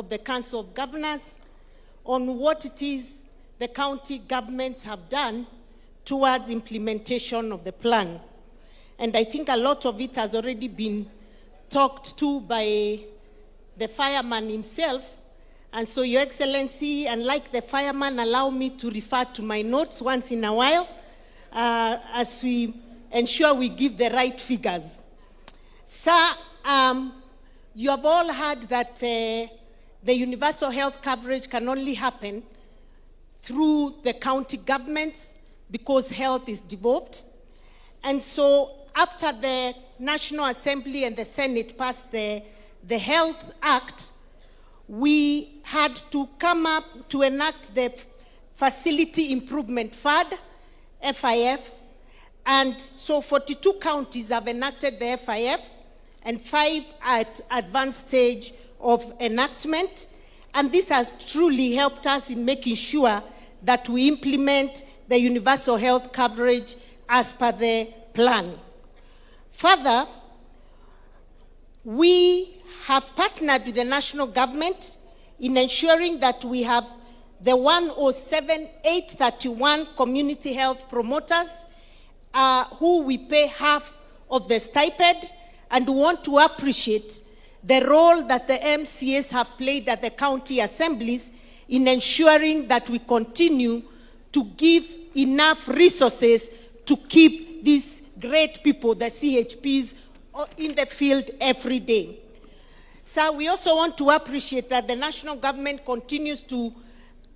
of the Council of Governors on what it is the county governments have done towards implementation of the plan. And I think a lot of it has already been talked to by the fireman himself. And so, Your Excellency, and like the fireman, allow me to refer to my notes once in a while as we ensure we give the right figures. Sir, you have all heard that the universal health coverage can only happen through the county governments because health is devolved. And so after the National Assembly and the Senate passed the Health Act, we had to come up to enact the Facility Improvement Fund, FIF, and so 42 counties have enacted the FIF, and 5 at advanced stage of enactment. And this has truly helped us in making sure that we implement the universal health coverage as per the plan. Further, we have partnered with the national government in ensuring that we have the 107,831 community health promoters who we pay half of the stipend, and we want to appreciate the role that the MCAs have played at the county assemblies in ensuring that we continue to give enough resources to keep these great people, the CHPs, in the field every day. So we also want to appreciate that the national government continues to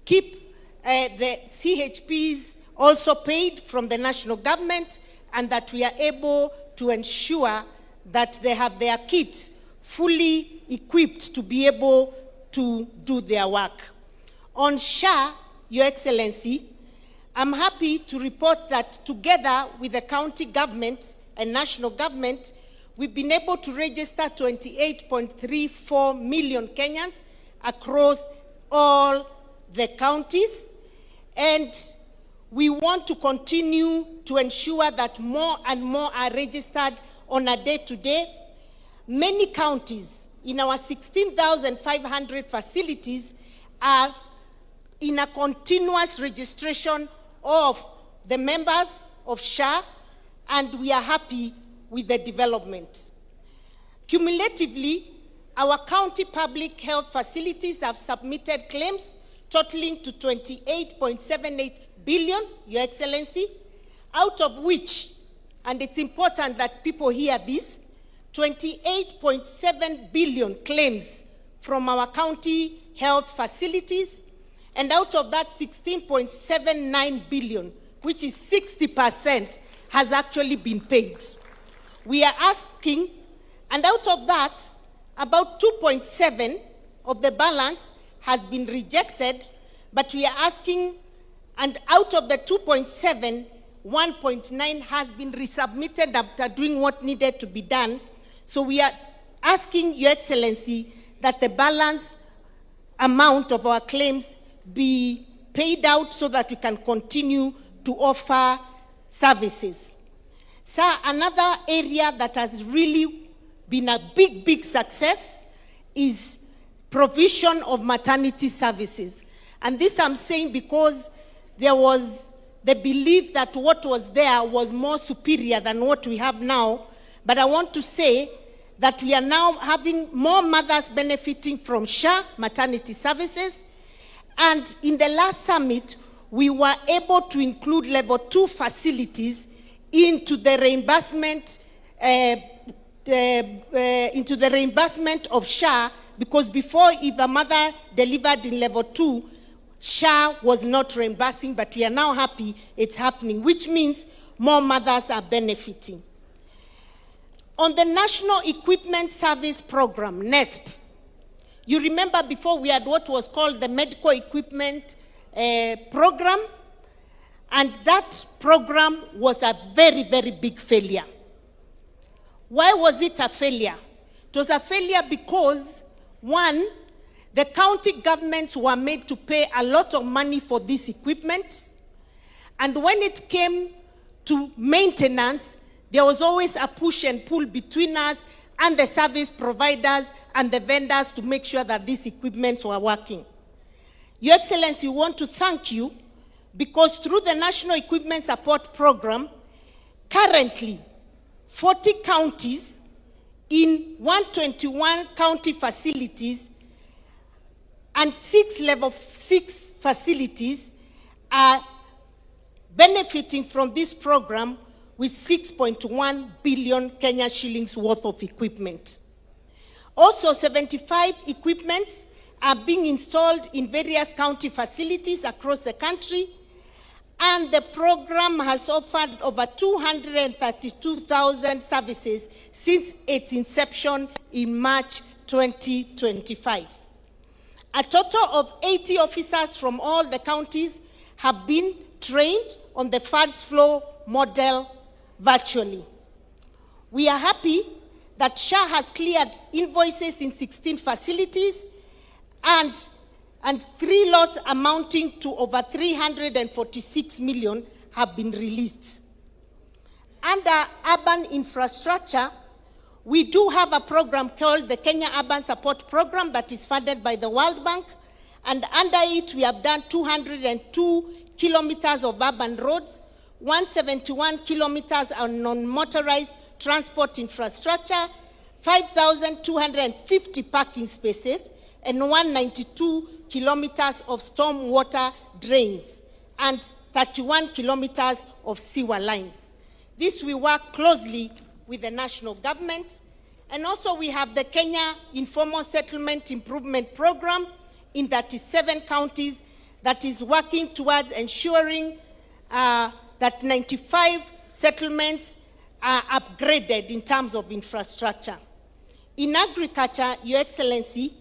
keep the CHPs also paid from the national government, and that we are able to ensure that they have their kits fully equipped to be able to do their work. On SHA, Your Excellency, I'm happy to report that together with the county government and national government, we've been able to register 28.34 million Kenyans across all the counties, and we want to continue to ensure that more and more are registered on a day-to-day. Many counties in our 16,500 facilities are in a continuous registration of the members of SHA, and we are happy with the development. Cumulatively, our county public health facilities have submitted claims totaling to 28.78 billion, Your Excellency, out of which, and it's important that people hear this, 28.7 billion claims from our county health facilities, and out of that 16.79 billion, which is 60%, has actually been paid. We are asking, and out of that, about 2.7 of the balance has been rejected, but we are asking, and out of the 2.7, 1.9 has been resubmitted after doing what needed to be done. So we are asking, Your Excellency, that the balance amount of our claims be paid out so that we can continue to offer services. Sir, another area that has really been a big success is provision of maternity services. And this I'm saying because there was the belief that what was there was more superior than what we have now. But I want to say that we are now having more mothers benefiting from SHA maternity services. And in the last summit, we were able to include level 2 facilities into the reimbursement of SHA, because before, if a mother delivered in level 2, SHA was not reimbursing, but we are now happy it's happening, which means more mothers are benefiting. On the National Equipment Service Program, NESP, you remember before we had what was called the Medical Equipment Program, and that program was a very big failure. Why was it a failure? It was a failure because, one, the county governments were made to pay a lot of money for this equipment, and when it came to maintenance, there was always a push and pull between us and the service providers and the vendors to make sure that these equipments were working. Your Excellency, we want to thank you because through the National Equipment Support Program, currently 40 counties in 121 county facilities and 6 level 6 facilities are benefiting from this program with 6.1 billion Kenya shillings worth of equipment. Also, 75 equipments are being installed in various county facilities across the country, and the program has offered over 232,000 services since its inception in March 2025. A total of 80 officers from all the counties have been trained on the funds flow model virtually. We are happy that SHA has cleared invoices in 16 facilities and 3 lots amounting to over 346 million have been released. Under urban infrastructure, we do have a program called the Kenya Urban Support Program that is funded by the World Bank, and under it we have done 202 kilometers of urban roads, 171 kilometers of non-motorized transport infrastructure, 5,250 parking spaces, and 192 kilometers of storm water drains, and 31 kilometers of sewer lines. This we work closely with the national government. And also we have the Kenya Informal Settlement Improvement Program in 37 counties that is working towards ensuring that 95 settlements are upgraded in terms of infrastructure. In agriculture, Your Excellency,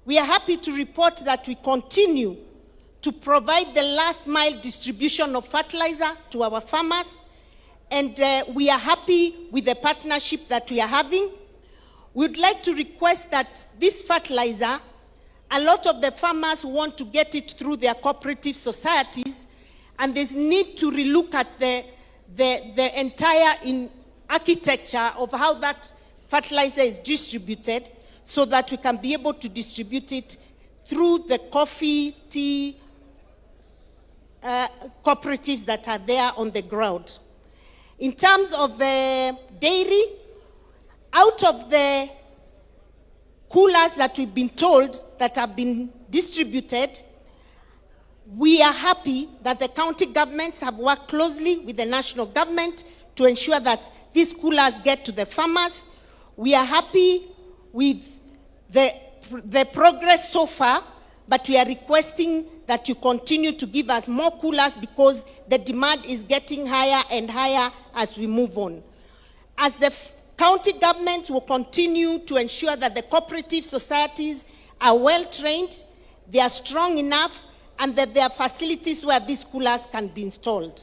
we are happy to report that we continue to provide the last mile distribution of fertilizer to our farmers, and we are happy with the partnership that we are having. We would like to request that this fertilizer, a lot of the farmers want to get it through their cooperative societies, and there's need to relook at the entire architecture of how that fertilizer is distributed, so that we can be able to distribute it through the coffee, tea cooperatives that are there on the ground. In terms of the dairy, out of the coolers that we've been told that have been distributed, we are happy that the county governments have worked closely with the national government to ensure that these coolers get to the farmers. We are happy with the progress so far, but we are requesting that you continue to give us more coolers because the demand is getting higher and higher as we move on. As the county governments will continue to ensure that the cooperative societies are well trained, they are strong enough, and that there are facilities where these coolers can be installed.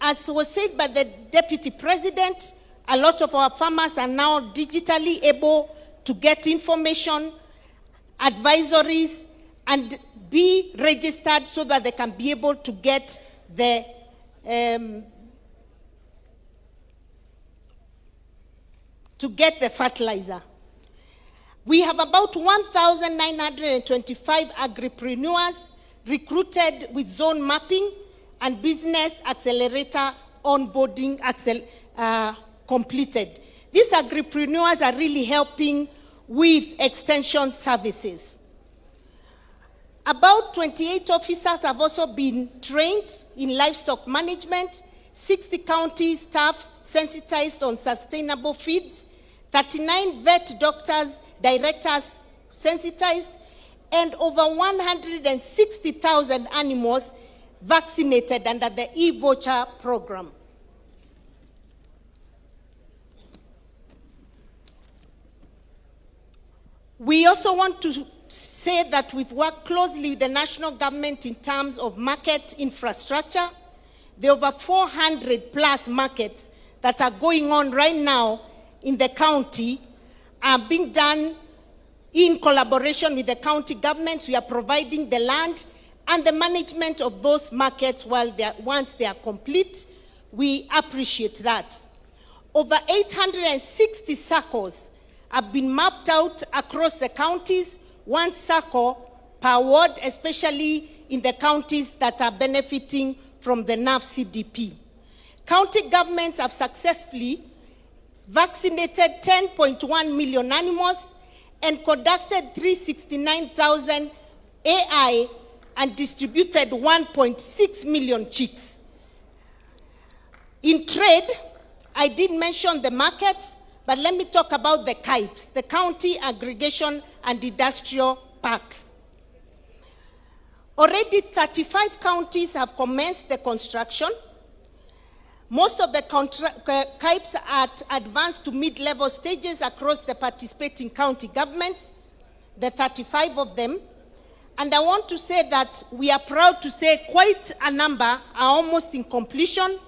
As was said by the Deputy President, a lot of our farmers are now digitally able to get information, advisories, and be registered so that they can be able to get the fertilizer. We have about 1,925 agripreneurs recruited with zone mapping and business accelerator onboarding completed. These agripreneurs are really helping with extension services. About 28 officers have also been trained in livestock management, 60 county staff sensitized on sustainable feeds, 39 vet doctors, directors sensitized, and over 160,000 animals vaccinated under the e-voucher program. We also want to say that we've worked closely with the national government in terms of market infrastructure. There are over 400 plus markets that are going on right now in the county are being done in collaboration with the county governments. We are providing the land and the management of those markets once they are complete. We appreciate that. Over 860 circles have been mapped out across the counties, one circle per ward, especially in the counties that are benefiting from the NAF CDP. County governments have successfully vaccinated 10.1 million animals and conducted 369,000 AI and distributed 1.6 million chicks. In trade, I did mention the markets, but let me talk about the CAIPs, the County Aggregation and Industrial Parks. Already 35 counties have commenced the construction. Most of the CAIPs are at advanced to mid-level stages across the participating county governments, the 35 of them. And I want to say that we are proud to say quite a number are almost in completion,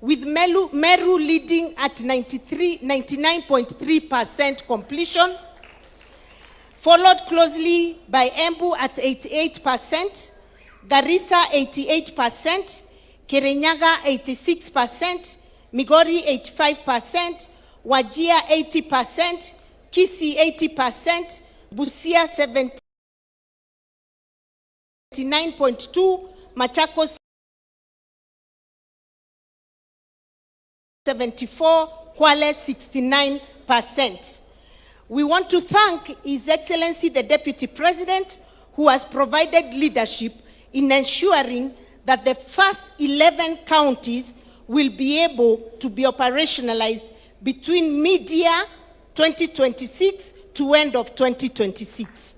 with Meru leading at 99.3% completion, followed closely by Embu at 88%, Garissa 88%, Kirinyaga 86%, Migori 85%, Wajir 80%, Kisii 80%, Busia 79.2%, Machakos 74%, Kwale 69%. We want to thank His Excellency the Deputy President, who has provided leadership in ensuring that the first 11 counties will be able to be operationalized between mid-year 2026 to end of 2026.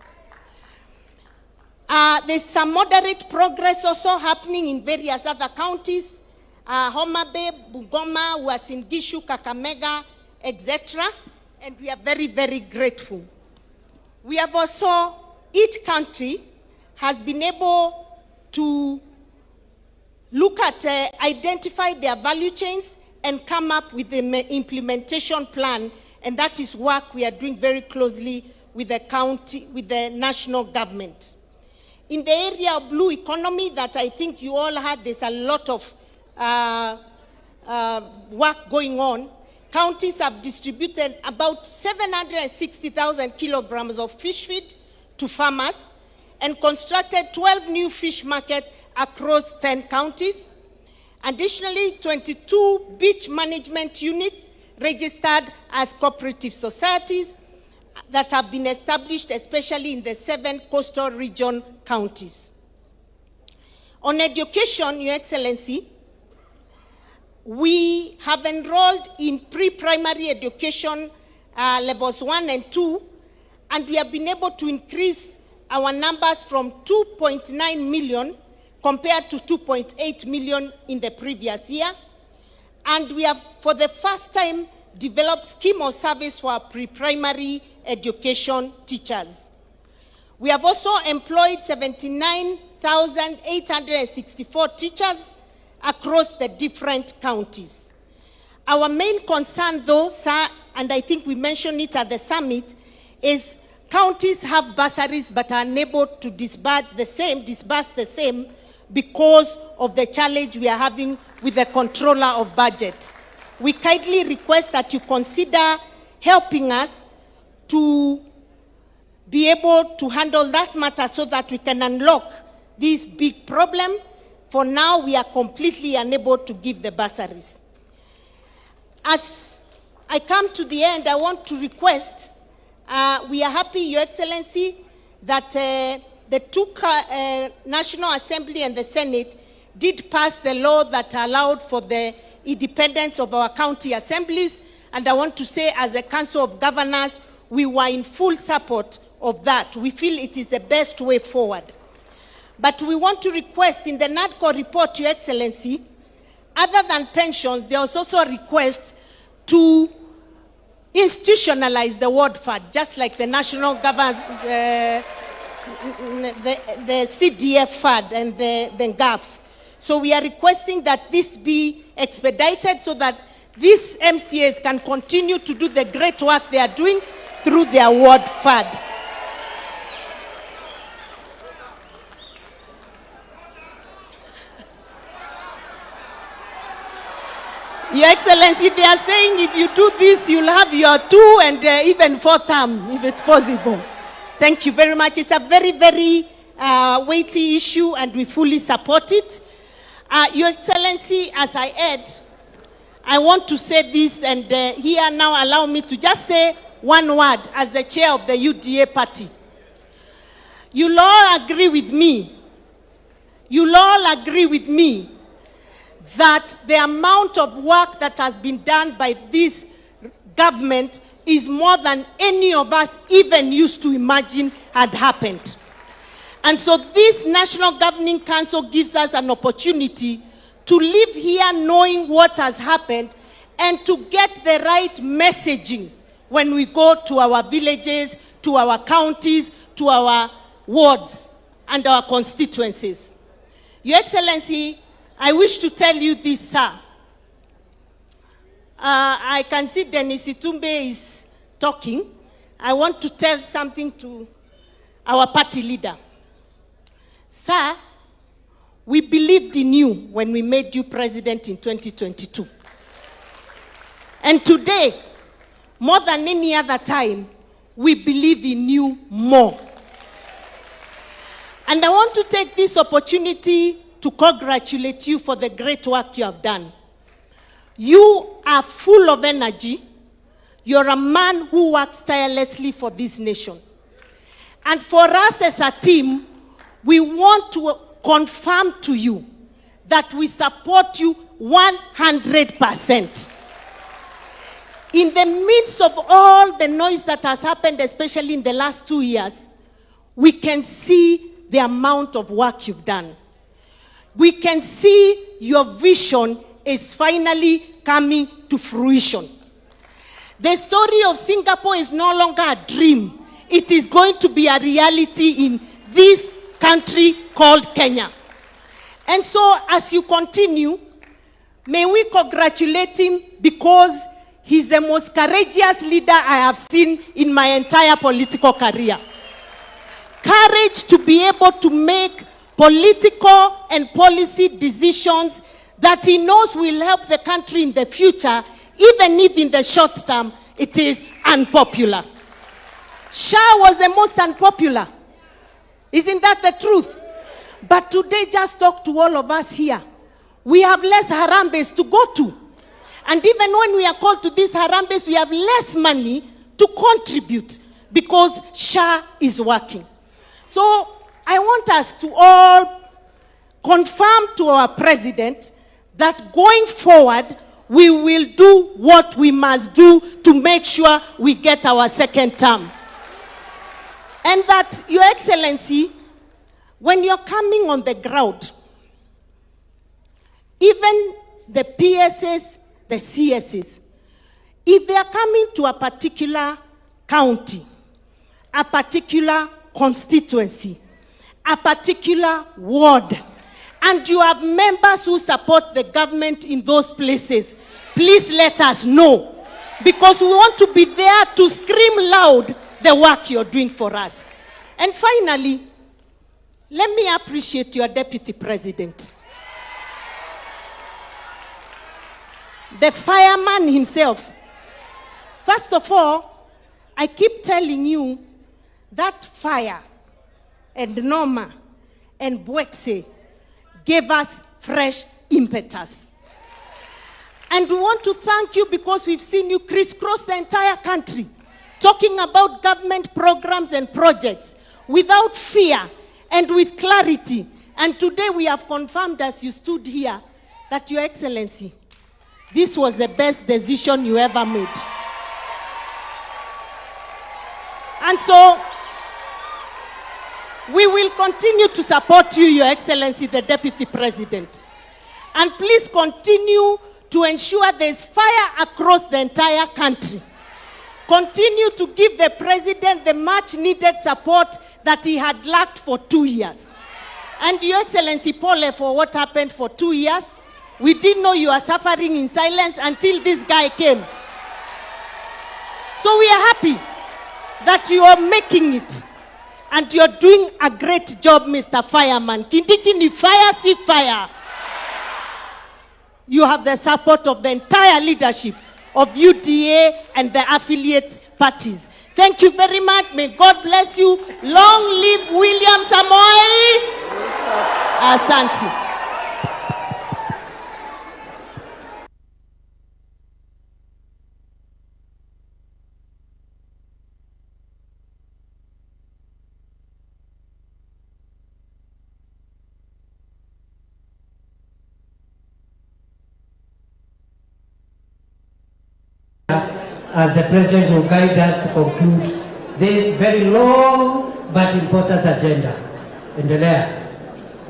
There's some moderate progress also happening in various other counties, Homa Bay, Bungoma, Uasin Gishu, Kakamega, etc. And we are very, very grateful. We have also, each country has been able to look at, identify their value chains and come up with the implementation plan. And that is work we are doing very closely with the county, with the national government. In the area of blue economy that I think you all had, there's a lot of work going on. Counties have distributed about 760,000 kilograms of fish feed to farmers and constructed 12 new fish markets across 10 counties. Additionally, 22 beach management units registered as cooperative societies that have been established, especially in the 7 coastal region counties. On education, Your Excellency, we have enrolled in pre-primary education levels 1 and 2, and we have been able to increase our numbers from 2.9 million compared to 2.8 million in the previous year. And we have, for the first time, developed scheme or service for our pre-primary education teachers. We have also employed 79,864 teachers across the different counties. Our main concern though, sir, and I think we mentioned it at the summit, is counties have bursaries but are unable to disburse the same because of the challenge we are having with the controller of budget. We kindly request that you consider helping us to be able to handle that matter so that we can unlock this big problem. For now, we are completely unable to give the bursaries. As I come to the end, I want to request, we are happy, Your Excellency, that the two National Assembly and the Senate did pass the law that allowed for the independence of our county assemblies. And I want to say, as a Council of Governors, we were in full support of that. We feel it is the best way forward. But we want to request in the NADCO report, Your Excellency, other than pensions, there was also a request to institutionalize the ward fund, just like the national government, the CDF fund and the GAF. So we are requesting that this be expedited so that these MCAs can continue to do the great work they are doing through their ward fund. Your Excellency, they are saying if you do this, you'll have your 2 and even 4 term, if it's possible. Thank you very much. It's a very, very weighty issue, and we fully support it. Your Excellency, as I add, I want to say this, and here now allow me to just say one word as the chair of the UDA party. You'll all agree with me. You'll all agree with me that the amount of work that has been done by this government is more than any of us even used to imagine had happened. And so this National Governing Council gives us an opportunity to live here knowing what has happened and to get the right messaging when we go to our villages, to our counties, to our wards and our constituencies. Your Excellency, I wish to tell you this, sir. I can see Dennis Itumbe is talking. I want to tell something to our party leader. Sir, we believed in you when we made you president in 2022. And today, more than any other time, we believe in you more. And I want to take this opportunity to congratulate you for the great work you have done. You are full of energy. You're a man who works tirelessly for this nation. And for us as a team, we want to confirm to you that we support you 100%. In the midst of all the noise that has happened, especially in the last 2 years, we can see the amount of work you've done. We can see your vision is finally coming to fruition. The story of Singapore is no longer a dream. It is going to be a reality in this country called Kenya. And so as you continue, may we congratulate him because he's the most courageous leader I have seen in my entire political career. Courage to be able to make political and policy decisions that he knows will help the country in the future, even if in the short term it is unpopular. Shah was the most unpopular. Isn't that the truth? But today, just talk to all of us here. We have less harambes to go to. And even when we are called to these harambes, we have less money to contribute because Shah is working. So I want us to all confirm to our president that going forward, we will do what we must do to make sure we get our second term. And that, Your Excellency, when you're coming on the ground, even the PSs, the CSs, if they are coming to a particular county, a particular constituency, a particular ward, and you have members who support the government in those places, please let us know, because we want to be there to scream loud the work you're doing for us. And finally, let me appreciate your deputy president. The fireman himself. First of all, I keep telling you that fire and Norma and Bwekse gave us fresh impetus. And we want to thank you because we've seen you crisscross the entire country, talking about government programs and projects without fear and with clarity. And today we have confirmed as you stood here that, Your Excellency, this was the best decision you ever made. And so, we will continue to support you, Your Excellency, the Deputy President. And please continue to ensure there's fire across the entire country. Continue to give the President the much needed support that he had lacked for 2 years. And Your Excellency, Paul, for what happened for 2 years, we didn't know you are suffering in silence until this guy came. So we are happy that you are making it. And you're doing a great job, Mr. Fireman. Kindiki ni fire, si fire. you have the support of the entire leadership of UDA and the affiliate parties. Thank you very much. May God bless you. Long live William Samoei. Asante. As the President will guide us to conclude this very long but important agenda. Endelea.